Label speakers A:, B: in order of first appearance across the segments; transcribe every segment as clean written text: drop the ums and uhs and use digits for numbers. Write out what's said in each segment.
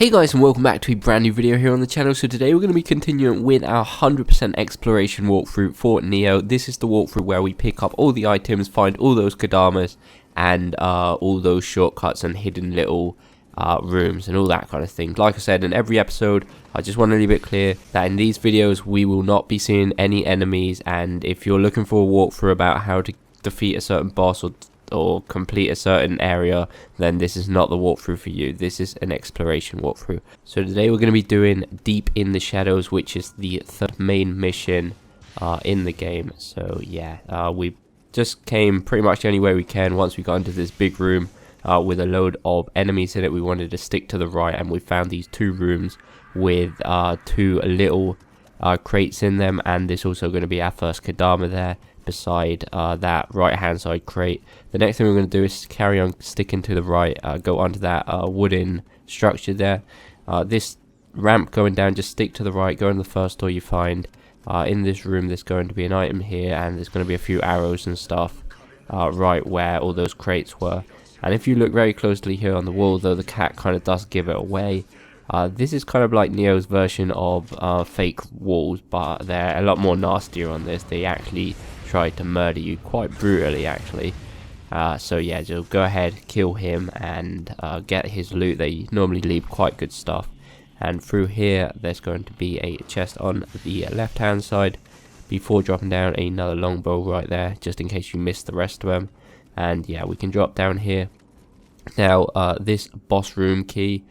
A: Hey guys, and welcome back to a brand new video here on the channel. So today we're going to be continuing with our 100% exploration walkthrough for Nioh. This is the walkthrough where we pick up all the items, find all those Kodamas, and all those shortcuts and hidden little rooms and all that kind of thing. Like I said in every episode, I just want to leave it clear that in these videos we will not be seeing any enemies, and if you're looking for a walkthrough about how to defeat a certain boss or complete a certain area, then this is not the walkthrough for you. This is an exploration walkthrough. So today we're going to be doing Deep in the Shadows, which is the third main mission in the game. So yeah, we just came pretty much any way we can. Once we got into this big room with a load of enemies in it, we wanted to stick to the right, and we found these two rooms with two little crates in them, and there's also going to be our first Kodama there beside that right hand side crate. The next thing we're going to do is carry on sticking to the right, go onto that wooden structure there. This ramp going down, just stick to the right, go in the first door you find. In this room there's going to be an item here, and there's going to be a few arrows and stuff right where all those crates were. And if you look very closely here on the wall, though the cat kind of does give it away, this is kind of like Nioh's version of fake walls, but they're a lot more nastier on this. They actually try to murder you quite brutally, actually. So yeah, just go ahead, kill him, and get his loot. They normally leave quite good stuff. And through here there's going to be a chest on the left hand side before dropping down another longbow right there, just in case you missed the rest of them. And yeah, we can drop down here. Now this boss room key,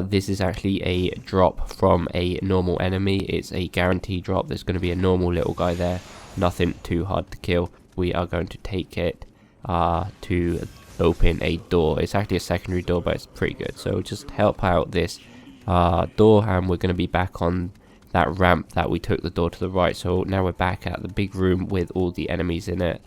A: this is actually a drop from a normal enemy. It's a guaranteed drop. There's going to be a normal little guy there, nothing too hard to kill. We are going to take it to open a door. It's actually a secondary door, but it's pretty good. So just help out this door, and we're going to be back on that ramp that we took the door to the right. So now we're back at the big room with all the enemies in it.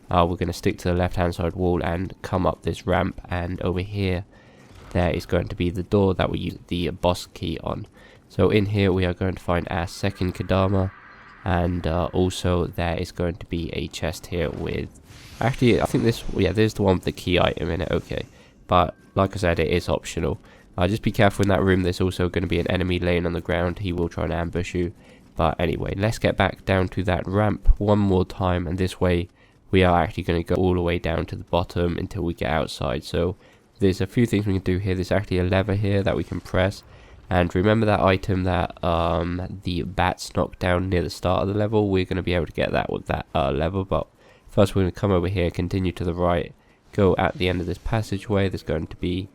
A: We're going to stick to the left hand side wall and come up this ramp, and over here there is going to be the door that we use the boss key on. So in here we are going to find our second Kodama, and also there is going to be a chest here with, actually I think this, yeah, there's the one with the key item in it. Okay, but like I said, it is optional. Just be careful in that room. There's also going to be an enemy laying on the ground. He will try and ambush you. But anyway, let's get back down to that ramp one more time, and this way we are actually going to go all the way down to the bottom until we get outside. So there's a few things we can do here. There's actually a lever here that we can press, and remember that item that the bats knocked down near the start of the level? We're going to be able to get that with that lever. But first we're going to come over here, continue to the right, go at the end of this passageway. There's going to be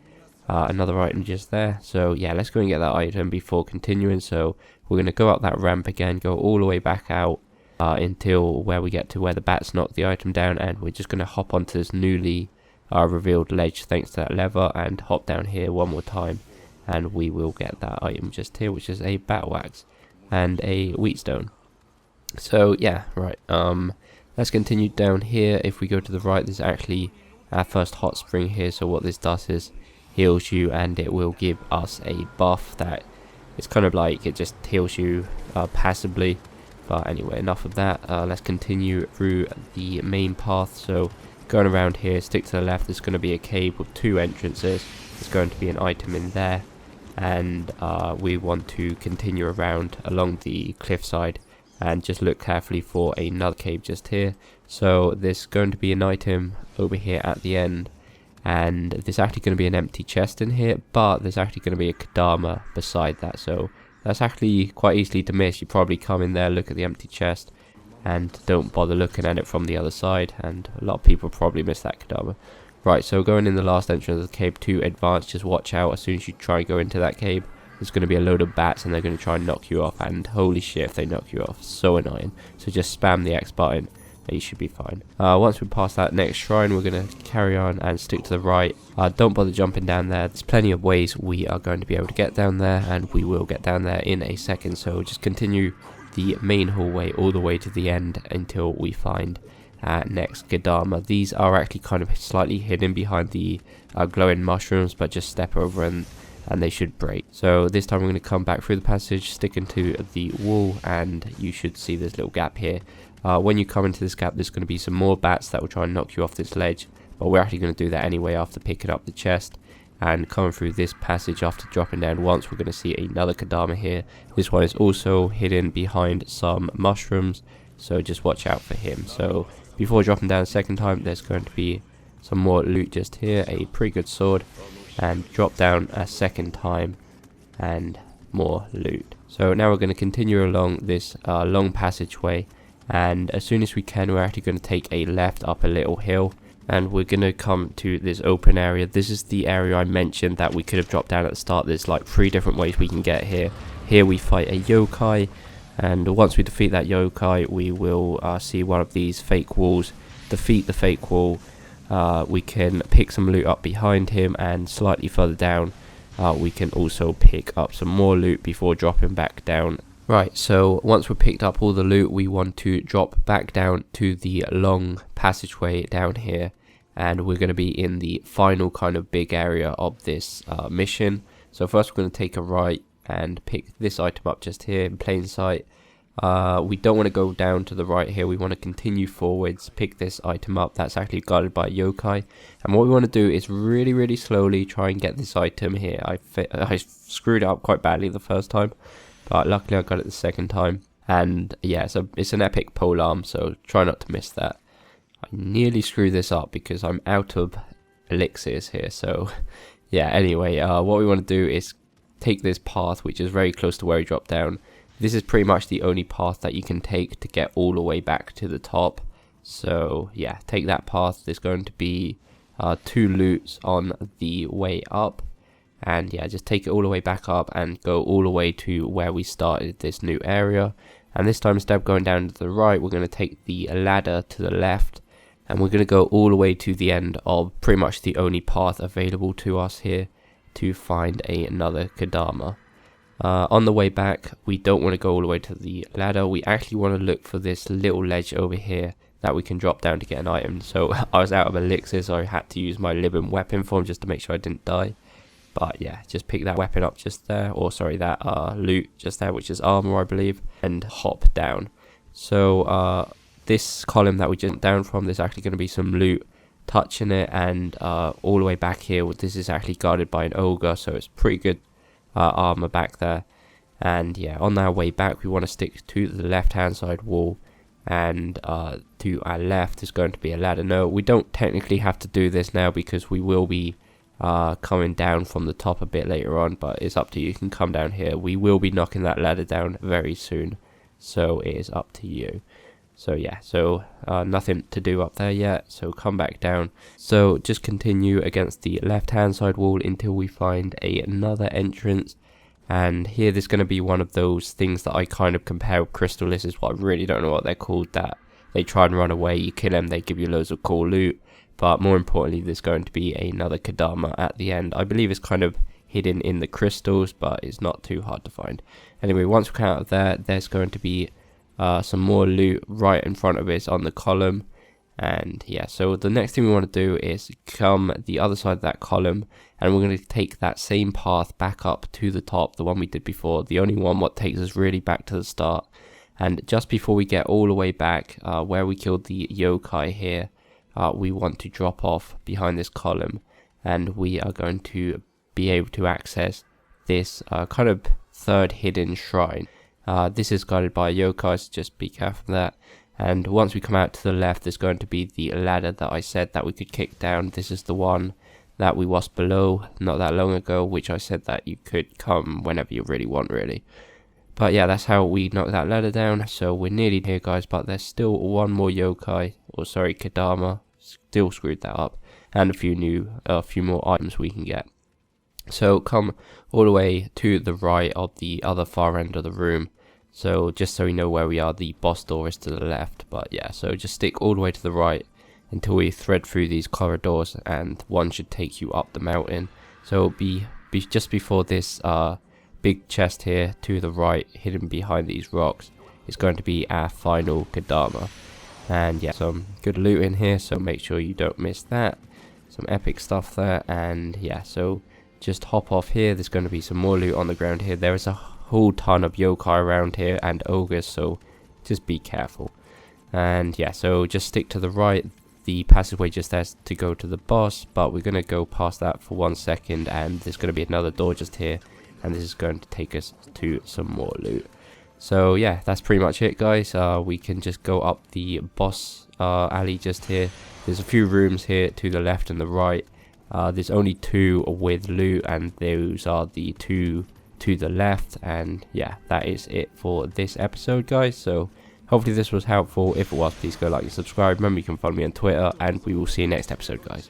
A: another item just there. So yeah, let's go and get that item before continuing. So we're going to go up that ramp again, go all the way back out until where we get to where the bats knocked the item down, and we're just going to hop onto this newly revealed ledge thanks to that lever, and hop down here one more time, and we will get that item just here, which is a bat wax and a wheatstone. So yeah, right, let's continue down here. If we go to the right, there's actually our first hot spring here. So what this does is heals you, and it will give us a buff that it's kind of like it just heals you passively. But anyway, enough of that. Let's continue through the main path. So going around here, stick to the left, there's going to be a cave with two entrances. There's going to be an item in there, and we want to continue around along the cliffside and just look carefully for another cave just here. So there's going to be an item over here at the end, and there's actually going to be an empty chest in here, but there's actually going to be a Kodama beside that. So that's actually quite easily to miss. You probably come in there, look at the empty chest, and don't bother looking at it from the other side, and a lot of people probably miss that Kodama. Right, so going in the last entrance of the cave to advance, just watch out. As soon as you try and go into that cave, there's going to be a load of bats, and they're going to try and knock you off, and holy shit if they knock you off, so annoying. So just spam the X button and you should be fine. Once we pass that next shrine, we're going to carry on and stick to the right. Don't bother jumping down there. There's plenty of ways we are going to be able to get down there, and we will get down there in a second. So just continue the main hallway all the way to the end until we find next Kodama. These are actually kind of slightly hidden behind the glowing mushrooms, but just step over and they should break. So this time we're going to come back through the passage, stick into the wall, and you should see this little gap here. When you come into this gap, there's going to be some more bats that will try and knock you off this ledge, but we're actually going to do that anyway after picking up the chest. and coming through this passage after dropping down once, we're going to see another Kodama here. This one is also hidden behind some mushrooms, so just watch out for him. So before dropping down a second time, there's going to be some more loot just here, a pretty good sword, and drop down a second time and more loot. So now we're going to continue along this long passageway, and as soon as we can, we're actually going to take a left up a little hill, and we're going to come to this open area. This is the area I mentioned that we could have dropped down at the start. There's like 3 different ways we can get here. Here we fight a yokai, and once we defeat that yokai, we will see one of these fake walls. Defeat the fake wall, we can pick some loot up behind him, and slightly further down we can also pick up some more loot before dropping back down. Right, so once we've picked up all the loot, we want to drop back down to the long passageway down here, and we're going to be in the final kind of big area of this mission. So first we're going to take a right and pick this item up just here in plain sight. We don't want to go down to the right here, we want to continue forwards, pick this item up. That's actually guarded by a yokai, and what we want to do is really slowly try and get this item here. I screwed it up quite badly the first time, but luckily I got it the second time. And yeah, so it's an epic polearm, so try not to miss that. I nearly screwed this up because I'm out of elixirs here. So yeah, anyway, what we want to do is take this path, which is very close to where we dropped down. This is pretty much the only path that you can take to get all the way back to the top. So yeah, take that path. There's going to be 2 loots on the way up. And yeah, just take it all the way back up and go all the way to where we started this new area. And this time, instead of going down to the right, we're going to take the ladder to the left, and we're going to go all the way to the end of pretty much the only path available to us here to find another Kodama. On the way back, we don't want to go all the way to the ladder. We actually want to look for this little ledge over here that we can drop down to get an item. So I was out of elixirs, so I had to use my living weapon form just to make sure I didn't die. But yeah, just pick that weapon up just there, or sorry, that loot just there, which is armor, I believe, and hop down. So this column that we jumped down from, there's actually going to be some loot touching it, and all the way back here, this is actually guarded by an ogre, so it's pretty good armor back there. And yeah, on our way back, we want to stick to the left-hand side wall, and to our left is going to be a ladder. No, we don't technically have to do this now because we will be coming down from the top a bit later on, but it's up to you. You can come down here. We will be knocking that ladder down very soon, so it is up to you. So yeah, so nothing to do up there yet, so come back down. So just continue against the left hand side wall until we find another entrance, and here there's going to be one of those things that I kind of compare with Crystal. This is what I really don't know what they're called, that they try and run away, you kill them, they give you loads of cool loot. But more importantly, there's going to be another Kodama at the end. I believe it's kind of hidden in the crystals, but it's not too hard to find. Anyway, once we come out of there, there's going to be some more loot right in front of us on the column. And yeah, so the next thing we want to do is come the other side of that column, and we're going to take that same path back up to the top, the one we did before, the only one what takes us really back to the start. And just before we get all the way back, where we killed the yokai here, we want to drop off behind this column, and we are going to be able to access this kind of third hidden shrine. This is guarded by yokai, so just be careful of that. And once we come out to the left, there's going to be the ladder that I said that we could kick down. This is the one that we was below not that long ago, which I said that you could come whenever you really want, really. But yeah, that's how we knock that ladder down. So we're nearly here, guys, but there's still one more yokai, or sorry, Kodama. Still screwed that up, and a few more items we can get. So come all the way to the right of the other far end of the room. So just so we know where we are, the boss door is to the left. But yeah, so just stick all the way to the right until we thread through these corridors, and one should take you up the mountain. So be just before this big chest here to the right, hidden behind these rocks, is going to be our final Kodama. And yeah, some good loot in here, so make sure you don't miss that. Some epic stuff there. And yeah, so just hop off here. There's going to be some more loot on the ground here. There is a whole ton of yokai around here and ogres, so just be careful. And yeah, so just stick to the right. the passageway just has to go to the boss, but we're going to go past that for 1 second, and there's going to be another door just here, and this is going to take us to some more loot. So yeah, that's pretty much it, guys. We can just go up the boss alley just here. There's a few rooms here to the left and the right. There's only 2 with loot, and those are the 2 to the left. And yeah, that is it for this episode, guys. So hopefully this was helpful. If it was, please go like and subscribe. Remember, you can follow me on Twitter, and we will see you next episode, guys.